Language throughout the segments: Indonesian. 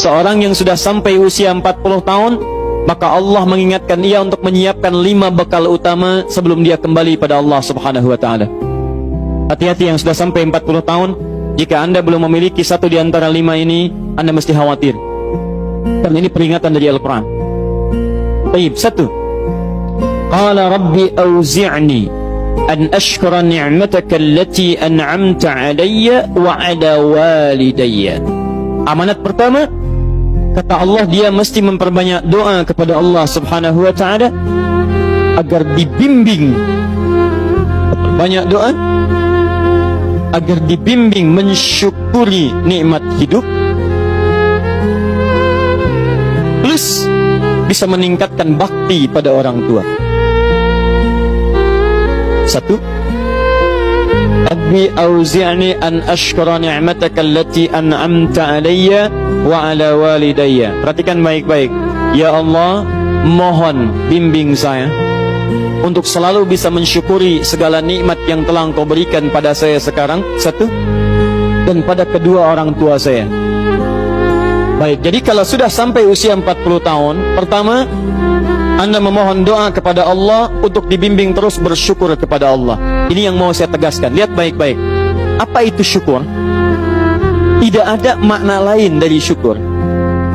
seorang yang sudah sampai usia 40 tahun, maka Allah mengingatkan ia untuk menyiapkan 5 bekal utama sebelum dia kembali pada Allah Subhanahu wa ta'ala. Hati-hati yang sudah sampai 40 tahun, jika Anda belum memiliki satu di antara 5 ini, Anda mesti khawatir. Karena ini peringatan dari Al-Quran. Baik, 1. Qala Rabbi awzi'ni an ashkura ni'mataka allati an'amta alayya wa ala walidayya. Amanat pertama, kata Allah, dia mesti memperbanyak doa kepada Allah Subhanahu wa ta'ala agar dibimbing. Banyak doa agar dibimbing mensyukuri nikmat hidup, plus bisa meningkatkan bakti pada orang tua. 1. Rabbi auzi'ni an ashkura ni'mataka allati an'amta alayya wa ala walidayya. Perhatikan baik-baik. Ya Allah, mohon bimbing saya untuk selalu bisa mensyukuri segala nikmat yang telah Engkau berikan pada saya sekarang, 1, dan pada kedua orang tua saya. Baik, jadi kalau sudah sampai usia 40 tahun, pertama, Anda memohon doa kepada Allah untuk dibimbing terus bersyukur kepada Allah. Ini yang mau saya tegaskan. Lihat baik-baik. Apa itu syukur? Tidak ada makna lain dari syukur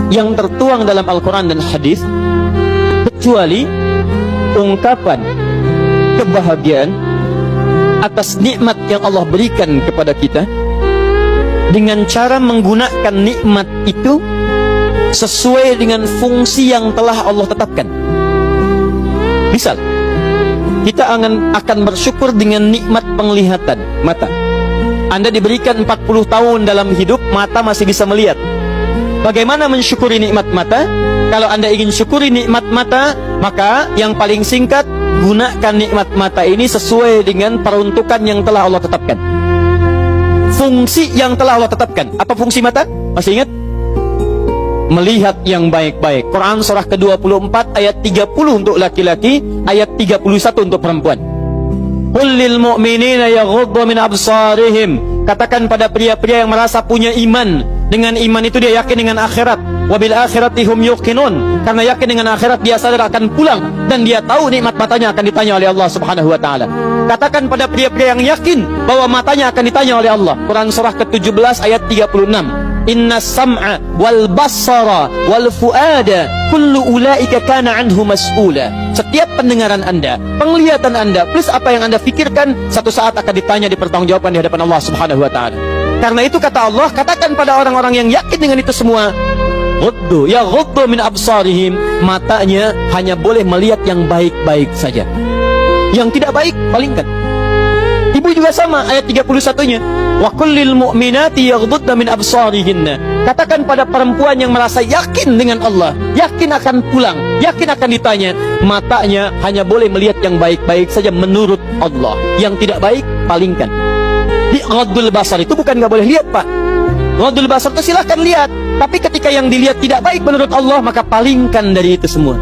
yang tertuang dalam Al-Quran dan hadis kecuali ungkapan kebahagiaan atas nikmat yang Allah berikan kepada kita dengan cara menggunakan nikmat itu sesuai dengan fungsi yang telah Allah tetapkan. Misal, kita akan bersyukur dengan nikmat penglihatan mata. Anda diberikan 40 tahun dalam hidup, mata masih bisa melihat. Bagaimana mensyukuri nikmat mata? Kalau Anda ingin syukuri nikmat mata, maka yang paling singkat, gunakan nikmat mata ini sesuai dengan peruntukan yang telah Allah tetapkan. Fungsi yang telah Allah tetapkan. Apa fungsi mata? Masih ingat? Melihat yang baik-baik. Quran surah ke-24 ayat 30 untuk laki-laki, ayat 31 untuk perempuan. Qul lil mu'minina yaghuddu min absarihim. Katakan pada pria-pria yang merasa punya iman. Dengan iman itu dia yakin dengan akhirat. Wabil akhirati hum yuqinun. Karena yakin dengan akhirat dia sadar akan pulang dan dia tahu nikmat matanya akan ditanya oleh Allah Subhanahu wa taala. Katakan pada pria-pria yang yakin bahwa matanya akan ditanya oleh Allah. Quran surah ke-17 ayat 36. Inna sam'a wal basara wal fuada kullu ulaika kana anhu mas'ula. Setiap pendengaran Anda, penglihatan Anda, plus apa yang Anda fikirkan, satu saat akan ditanya, dipertanggungjawabkan di hadapan Allah Subhanahu wa taala. Karena itu kata Allah, katakan pada orang-orang yang yakin dengan itu semua, ghuddu min absarihim, matanya hanya boleh melihat yang baik-baik saja. Yang tidak baik, palingkan. Ibu juga sama, ayat 31-nya. Wa kullil mu'minati yaghdudna min absarihinna. Katakan pada perempuan yang merasa yakin dengan Allah, yakin akan pulang, yakin akan ditanya, matanya hanya boleh melihat yang baik-baik saja menurut Allah. Yang tidak baik, palingkan. Di ghaddul basar itu bukan nggak boleh lihat, Pak. Ghaddul basar itu silahkan lihat, tapi ketika yang dilihat tidak baik menurut Allah, maka palingkan dari itu semua.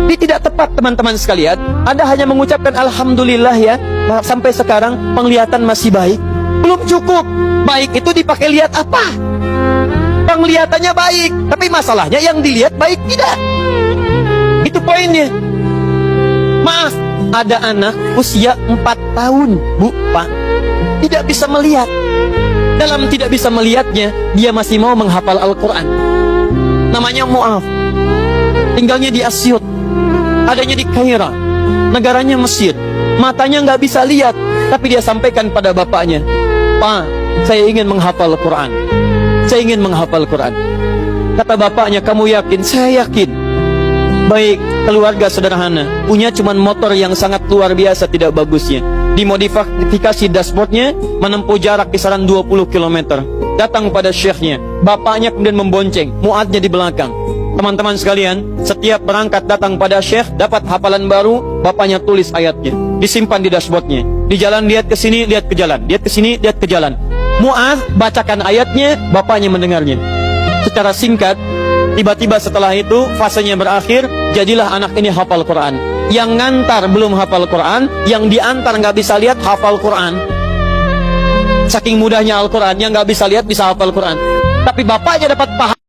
Ini tidak tepat, teman-teman sekalian. Anda hanya mengucapkan alhamdulillah ya, sampai sekarang penglihatan masih baik. Belum cukup. Baik itu dipakai lihat apa? Penglihatannya baik, tapi masalahnya yang dilihat baik tidak. Itu poinnya. Maaf, ada anak usia 4 tahun, Bu, Pak, tidak bisa melihat. Dalam tidak bisa melihatnya, dia masih mau menghafal Al-Quran. Namanya Mu'af. Tinggalnya di Asyut, adanya di Kaira, negaranya Mesir. Matanya nggak bisa lihat, tapi dia sampaikan pada bapaknya, Pak, saya ingin menghafal Quran. Saya ingin menghafal Quran. Kata bapaknya, kamu yakin? Saya yakin. Baik, keluarga sederhana, punya cuman motor yang sangat luar biasa tidak bagusnya. Dimodifikasi dashboardnya, menempuh jarak kisaran 20 km. Datang pada syekhnya, bapaknya kemudian membonceng, muadnya di belakang. Teman-teman sekalian, setiap berangkat datang pada syekh, dapat hafalan baru, bapaknya tulis ayatnya, disimpan di dashboardnya. Di jalan lihat ke sini, lihat ke jalan, lihat ke sini, lihat ke jalan. Mu'adz bacakan ayatnya, bapaknya mendengarnya. Secara singkat, tiba-tiba setelah itu fasenya berakhir, jadilah anak ini hafal Quran. Yang ngantar belum hafal Quran, yang diantar nggak bisa lihat hafal Quran. Saking mudahnya Al-Quran, yang nggak bisa lihat bisa hafal Quran. Tapi bapaknya dapat paham.